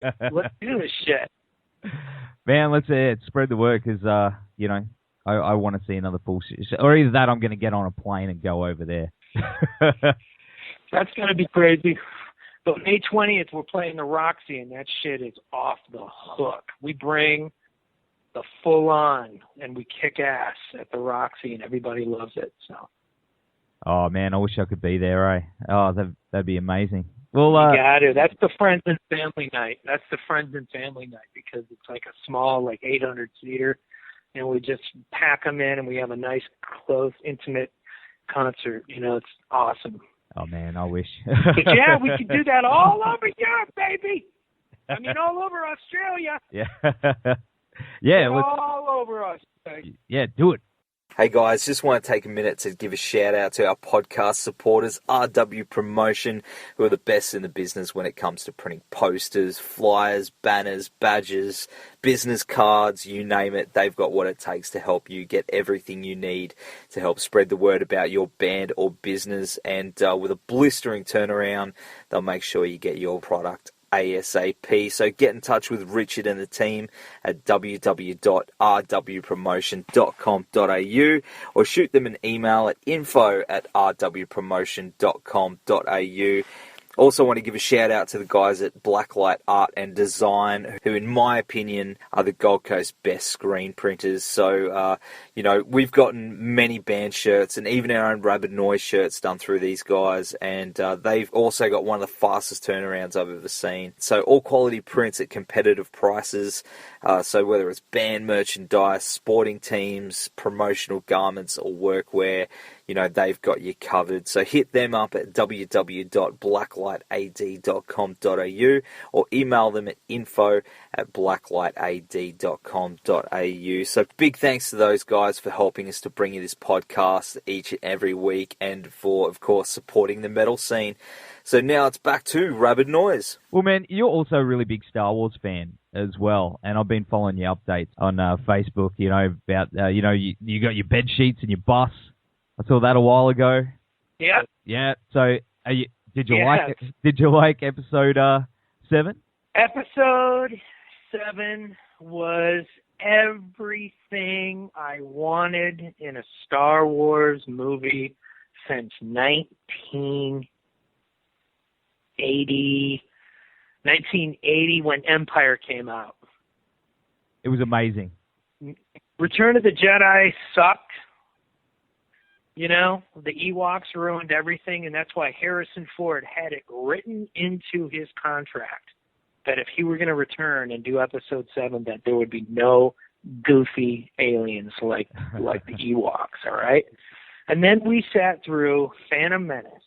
Let's do this shit. Man, let's spread the word because, I want to see another full season. Or either that I'm going to get on a plane and go over there. That's going to be crazy. But May 20th, we're playing the Roxy, and that shit is off the hook. We bring the full-on, and we kick ass at the Roxy, and everybody loves it. So. Oh, man, I wish I could be there, eh? Oh, that'd be amazing. Well, you got to. That's the friends and family night. That's the friends and family night because it's like a small, 800-seater, and we just pack them in, and we have a nice, close, intimate concert. It's awesome. Oh, man, I wish. But, yeah, we could do that all over Europe, baby. I mean, all over Australia. Yeah. Yeah. All over us. Yeah, do it. Hey guys, just want to take a minute to give a shout out to our podcast supporters, RW Promotion, who are the best in the business when it comes to printing posters, flyers, banners, badges, business cards, you name it. They've got what it takes to help you get everything you need to help spread the word about your band or business. And with a blistering turnaround, they'll make sure you get your product ASAP. So get in touch with Richard and the team at www.rwpromotion.com.au or shoot them an email at info@rwpromotion.com.au. Also want to give a shout out to the guys at Blacklight Art and Design, who in my opinion are the Gold Coast best screen printers. So, we've gotten many band shirts and even our own Rabid Noise shirts done through these guys. And they've also got one of the fastest turnarounds I've ever seen. So all quality prints at competitive prices. So whether it's band merchandise, sporting teams, promotional garments or workwear, they've got you covered. So hit them up at www.blacklightad.com.au or email them at info@blacklightad.com.au. So big thanks to those guys for helping us to bring you this podcast each and every week and for, of course, supporting the metal scene. So now it's back to Rabid Noise. Well, man, you're also a really big Star Wars fan as well, and I've been following your updates on Facebook, about, you got your bed sheets and your bus. I saw that a while ago. Yeah. Yeah. So, did you like episode 7? Episode 7 was everything I wanted in a Star Wars movie since 1980 when Empire came out. It was amazing. Return of the Jedi sucked. The Ewoks ruined everything, and that's why Harrison Ford had it written into his contract that if he were going to return and do episode 7, that there would be no goofy aliens like the Ewoks, all right? And then we sat through Phantom Menace,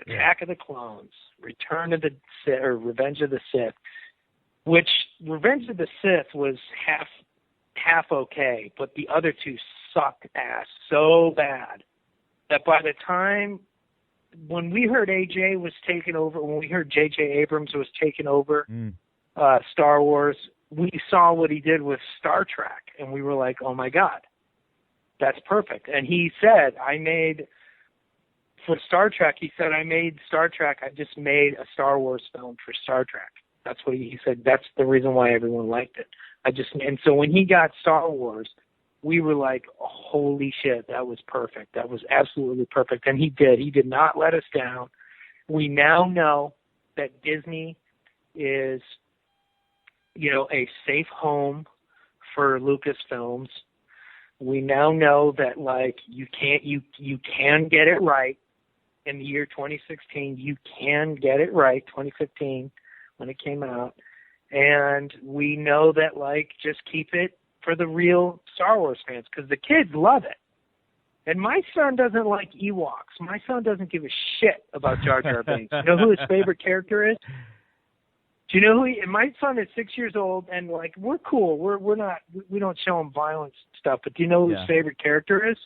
Attack of the Clones, Return of the Sith, or Revenge of the Sith, which Revenge of the Sith was half okay, but the other two sucked ass so bad that by the time when we heard AJ was taking over, when we heard J.J. Abrams was taking over Star Wars, we saw what he did with Star Trek, and we were like, oh my God, that's perfect. And he said, I made Star Trek, I just made a Star Wars film for Star Trek. That's what he said. That's the reason why everyone liked it. And so when he got Star Wars, we were like, holy shit, that was perfect. That was absolutely perfect. And he did not let us down. We now know that Disney is, a safe home for Lucasfilms. We now know that you can get it right in the year 2016. You can get it right, 2015 when it came out. And we know that just keep it for the real Star Wars fans, because the kids love it. And my son doesn't like Ewoks. My son doesn't give a shit about Jar Jar Binks. You know who his favorite character is? Do you know who my son is 6 years old, and we're cool. We don't show him violence stuff, but do you know who his favorite character is?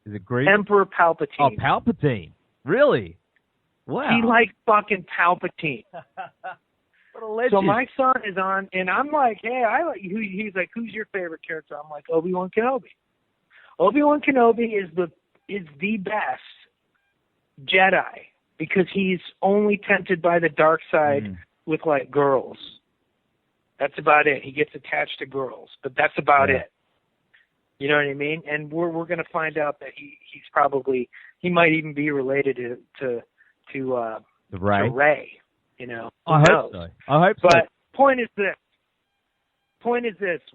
Is it Greek? Emperor Palpatine. Oh, Palpatine. Really? Wow. He likes fucking Palpatine. What a legend. So my son is on, and I'm like, hey, he's like, who's your favorite character? I'm like, Obi-Wan Kenobi. Obi-Wan Kenobi is the best Jedi because he's only tempted by the dark side with girls. That's about it. He gets attached to girls, but that's about it. You know what I mean? And we're going to find out that he might even be related to Ray. You know, I hope so. But point is this: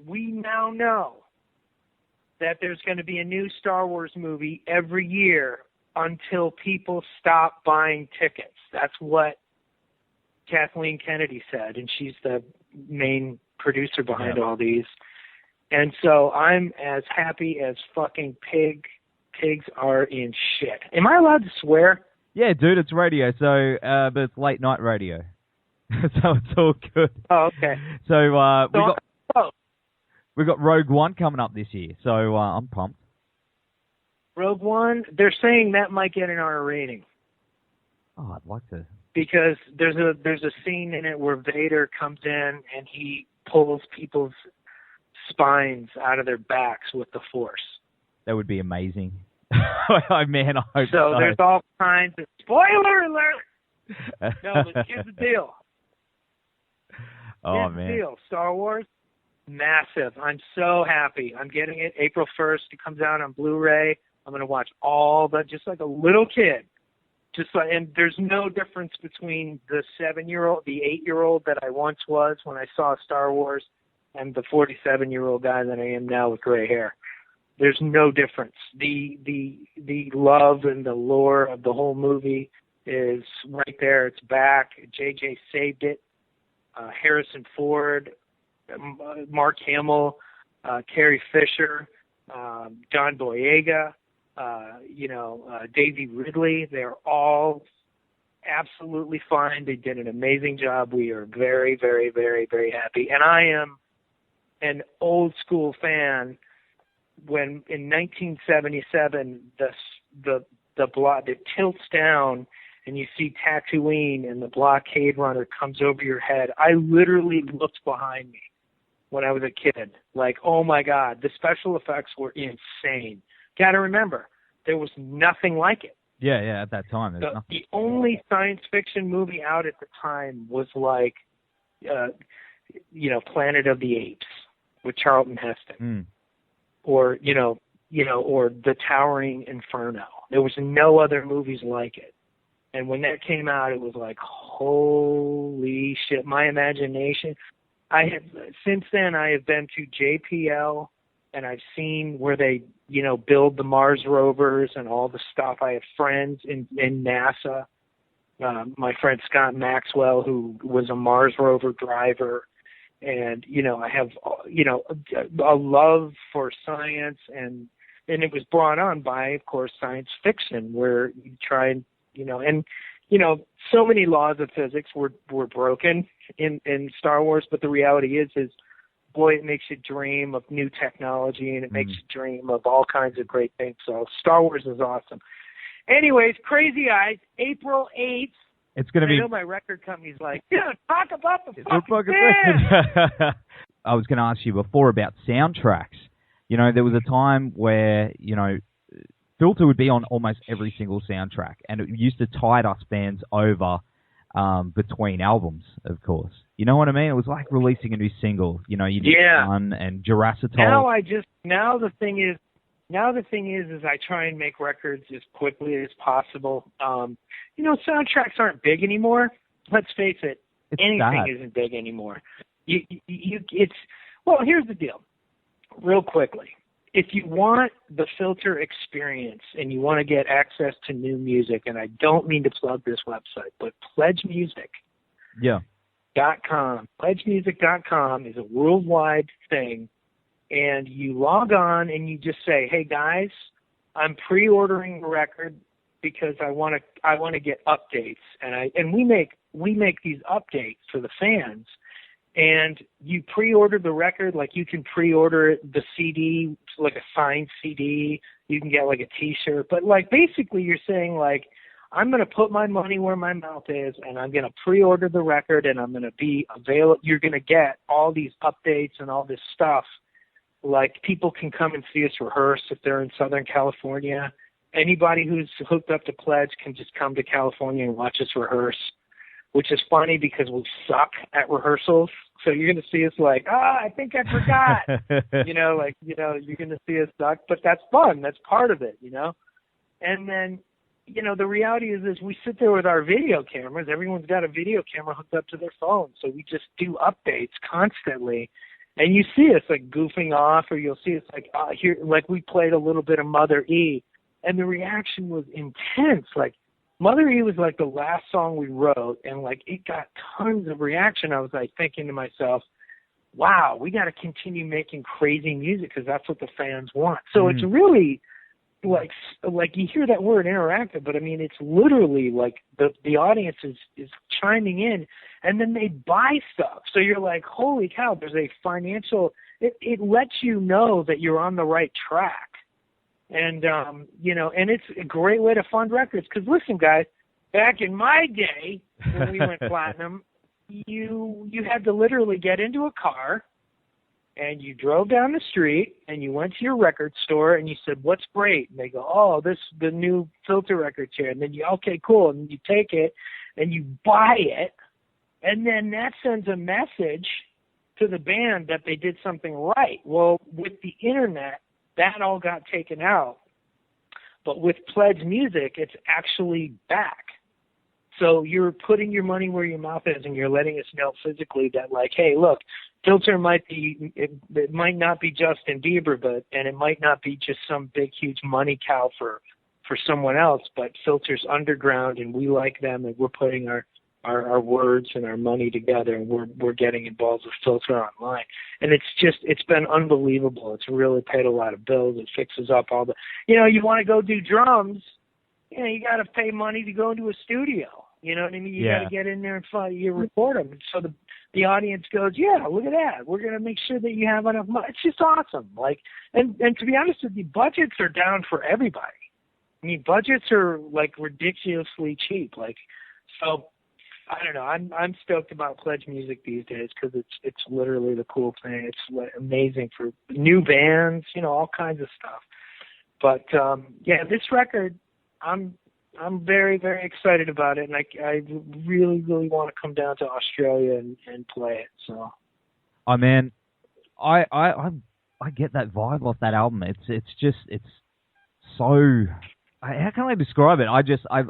we now know that there's going to be a new Star Wars movie every year until people stop buying tickets. That's what Kathleen Kennedy said, and she's the main producer behind all these. And so I'm as happy as fucking pigs are in shit. Am I allowed to swear? Yeah, dude, it's radio, so but it's late night radio, so it's all good. Oh, okay. So we got Rogue One coming up this year, so I'm pumped. Rogue One, they're saying that might get an R rating. Oh, I'd like to. Because there's a scene in it where Vader comes in and he pulls people's spines out of their backs with the Force. That would be amazing. Man, I hope so. So there's all kinds of spoiler alert. No, but here's the deal. Here's the deal. Star Wars, massive. I'm so happy. I'm getting it April 1st. It comes out on Blu-ray. I'm going to watch all the, just like a little kid. And there's no difference between the 7-year-old, the 8-year-old that I once was when I saw Star Wars, and the 47-year-old guy that I am now with gray hair. There's no difference. The love and the lore of the whole movie is right there. It's back. JJ saved it. Harrison Ford, Mark Hamill, Carrie Fisher, John Boyega, Daisy Ridley. They're all absolutely fine. They did an amazing job. We are very, very, very, very happy. And I am an old school fan. When in 1977 the block that tilts down and you see Tatooine and the blockade runner comes over your head, I literally looked behind me when I was a kid. Like, oh my God, the special effects were insane. Got to remember, there was nothing like it. Yeah, at that time. The only science fiction movie out at the time was like, Planet of the Apes with Charlton Heston. Or The Towering Inferno. There was no other movies like it. And when that came out, it was like, holy shit, my imagination. Since then, I have been to JPL, and I've seen where they, build the Mars rovers and all the stuff. I have friends in NASA. My friend Scott Maxwell, who was a Mars rover driver. And, I have, a love for science, and it was brought on by, of course, science fiction, where you try and, so many laws of physics were broken in Star Wars, but the reality is, boy, it makes you dream of new technology, and it makes you dream of all kinds of great things. So Star Wars is awesome. Anyways, Crazy Eyes, April 8th. It's going to be. I know my record company's like, talk about the fucking band. I was going to ask you before about soundtracks. There was a time where, Filter would be on almost every single soundtrack, and it used to tide us fans over between albums, of course. You know what I mean? It was like releasing a new single. You did Sun and Jurassic. Now the thing is I try and make records as quickly as possible. Soundtracks aren't big anymore. Let's face it, anything isn't big anymore. Here's the deal. Real quickly, if you want the Filter experience and you want to get access to new music, and I don't mean to plug this website, but pledgemusic.com. Pledgemusic.com is a worldwide thing. And you log on and you just say, "Hey guys, I'm pre-ordering the record because I want to get updates." And we make these updates for the fans. And you pre-order the record, like you can pre-order the CD, like a signed CD. You can get like a T-shirt, but like basically you're saying like, I'm going to put my money where my mouth is, and I'm going to pre-order the record, and I'm going to be available. You're going to get all these updates and all this stuff. Like, people can come and see us rehearse if they're in Southern California. Anybody who's hooked up to Pledge can just come to California and watch us rehearse. which is funny because we suck at rehearsals. So you're going to see us like, I think I forgot. You're going to see us suck, but that's fun. That's part of it, And then, the reality is we sit there with our video cameras. Everyone's got a video camera hooked up to their phone. So we just do updates constantly. And you see us like goofing off, or you'll see us like, here, like we played a little bit of Mother E, and the reaction was intense. Like, Mother E was like the last song we wrote, and like it got tons of reaction. I was like thinking to myself, wow, we got to continue making crazy music because that's what the fans want. So it's really like you hear that word interactive, but I mean, it's literally like the audience is chiming in, and then they buy stuff. So you're like, holy cow, there's a financial, it lets you know that you're on the right track. And, and it's a great way to fund records. Because listen, guys, back in my day when we went platinum, you had to literally get into a car and you drove down the street and you went to your record store and you said, what's great? And they go, the new Filter records here. And then okay, cool. And you take it and you buy it. And then that sends a message to the band that they did something right. Well, with the internet, that all got taken out. But with Pledge Music, it's actually back. So you're putting your money where your mouth is, and you're letting us know physically that, like, hey, look, Filter might be, it might not be Justin Bieber, and it might not be just some big, huge money cow for someone else, but Filter's underground, and we like them, and we're putting our words and our money together, and we're getting involved with Filter online. And it's been unbelievable. It's really paid a lot of bills. It fixes up all the, you want to go do drums, you got to pay money to go into a studio. You know what I mean? You got to get in there and you record them. And so the audience goes, yeah, look at that. We're going to make sure that you have enough money. It's just awesome. Like, and to be honest with you, budgets are down for everybody. I mean, budgets are like ridiculously cheap. Like, so I don't know. I'm stoked about Pledge Music these days because it's literally the cool thing. It's amazing for new bands, all kinds of stuff. But this record, I'm very, very excited about it, and I really, really want to come down to Australia and play it. So, oh man, I get that vibe off that album. It's so. How can I describe it?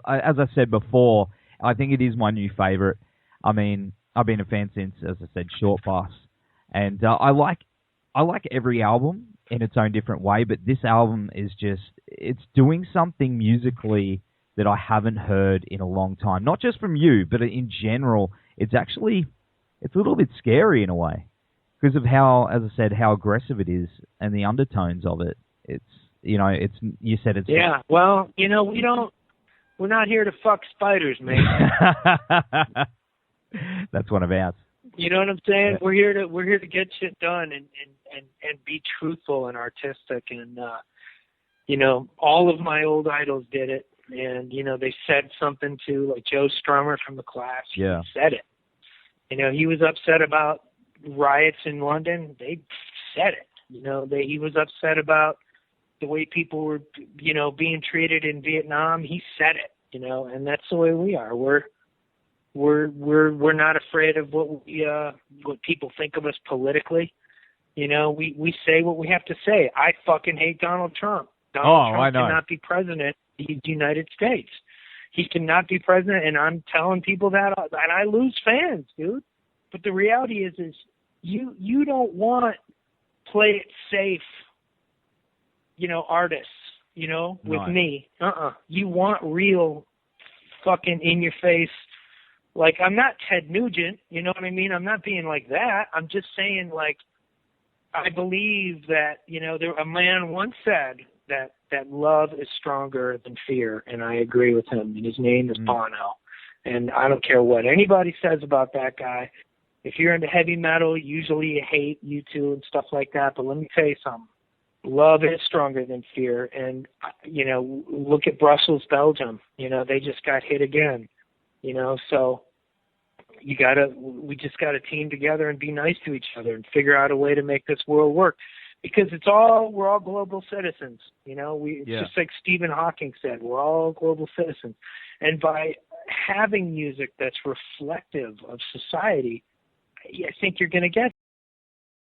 As I said before, I think it is my new favorite. I mean, I've been a fan since, as I said, Short Bus, and I like every album in its own different way. But this album is it's doing something musically that I haven't heard in a long time. Not just from you, but in general, it's a little bit scary in a way because of how, as I said, how aggressive it is and the undertones of it. You said it's... Yeah, well, we're not here to fuck spiders, mate. That's one of ours. You know what I'm saying? Yeah. We're here to get shit done and be truthful and artistic, and all of my old idols did it, and they said something to, like, Joe Strummer from The Clash. Yeah. He said it. He was upset about riots in London. They said it. He was upset about the way people were, being treated in Vietnam. He said it, and that's the way we are. We're not afraid of what people think of us politically. We say what we have to say. I fucking hate Donald Trump. Donald Trump cannot be president of the United States. He cannot be president, and I'm telling people that, and I lose fans, dude. But the reality is you don't want play it safe, artists, with me. You want real fucking in your face. Like, I'm not Ted Nugent, you know what I mean? I'm not being like that. I'm just saying, like, I believe that, a man once said that love is stronger than fear, and I agree with him, and his name is Bono. And I don't care what anybody says about that guy. If you're into heavy metal, usually you hate U2 and stuff like that, but let me tell you something. Love is stronger than fear, and, look at Belgium. They just got hit again. So we just got to team together and be nice to each other and figure out a way to make this world work, because we're all global citizens. It's just like Stephen Hawking said, we're all global citizens. And by having music that's reflective of society, I think you're going to get